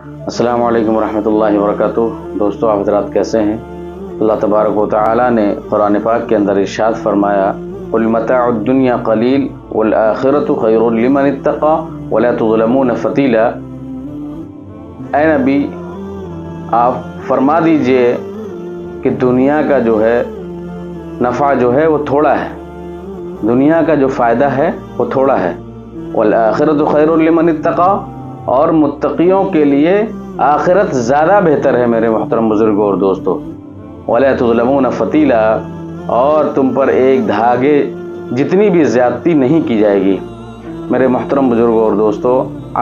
السلام علیکم ورحمۃ اللہ وبرکاتہ۔ دوستو، آپ حضرات کیسے ہیں؟ اللہ تبارک و تعالی نے قرآن پاک کے اندر ارشاد فرمایا، قل متاع الدنیا قلیل والآخرۃ خیر لمن اتقى ولا تظلمون فتیلا۔ اے نبی، آپ فرما دیجئے کہ دنیا کا جو ہے نفع جو ہے وہ تھوڑا ہے، دنیا کا جو فائدہ ہے وہ تھوڑا ہے، والآخرۃ خیر لمن اتقى، اور متقیوں کے لیے آخرت زیادہ بہتر ہے میرے محترم بزرگوں اور دوستو۔ وَلَا تُظْلَمُونَ فَتِيلًا، اور تم پر ایک دھاگے جتنی بھی زیادتی نہیں کی جائے گی۔ میرے محترم بزرگوں اور دوستو،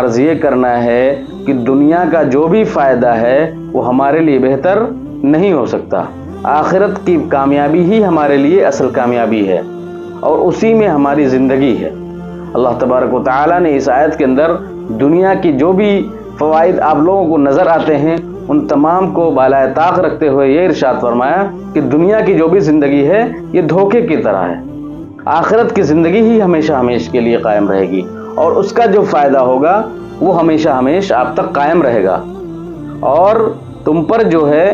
عرض یہ کرنا ہے کہ دنیا کا جو بھی فائدہ ہے وہ ہمارے لیے بہتر نہیں ہو سکتا۔ آخرت کی کامیابی ہی ہمارے لیے اصل کامیابی ہے، اور اسی میں ہماری زندگی ہے۔ اللہ تبارک و تعالیٰ نے اس آیت کے اندر دنیا کی جو بھی فوائد آپ لوگوں کو نظر آتے ہیں ان تمام کو بالائے طاق رکھتے ہوئے یہ ارشاد فرمایا کہ دنیا کی جو بھی زندگی ہے یہ دھوکے کی طرح ہے، آخرت کی زندگی ہی ہمیشہ ہمیشہ کے لیے قائم رہے گی، اور اس کا جو فائدہ ہوگا وہ ہمیشہ ہمیشہ آپ تک قائم رہے گا، اور تم پر جو ہے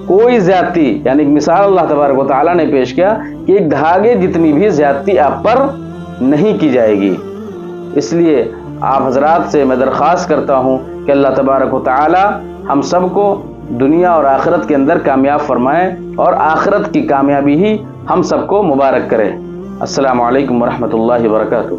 کوئی زیادتی، یعنی مثال اللہ تبارک و تعالیٰ نے پیش کیا کہ ایک دھاگے جتنی بھی زیادتی آپ پر نہیں کی جائے گی۔ اس لیے آپ حضرات سے میں درخواست کرتا ہوں کہ اللہ تبارک و تعالی ہم سب کو دنیا اور آخرت کے اندر کامیاب فرمائے، اور آخرت کی کامیابی ہی ہم سب کو مبارک کرے۔ السلام علیکم ورحمۃ اللہ وبرکاتہ۔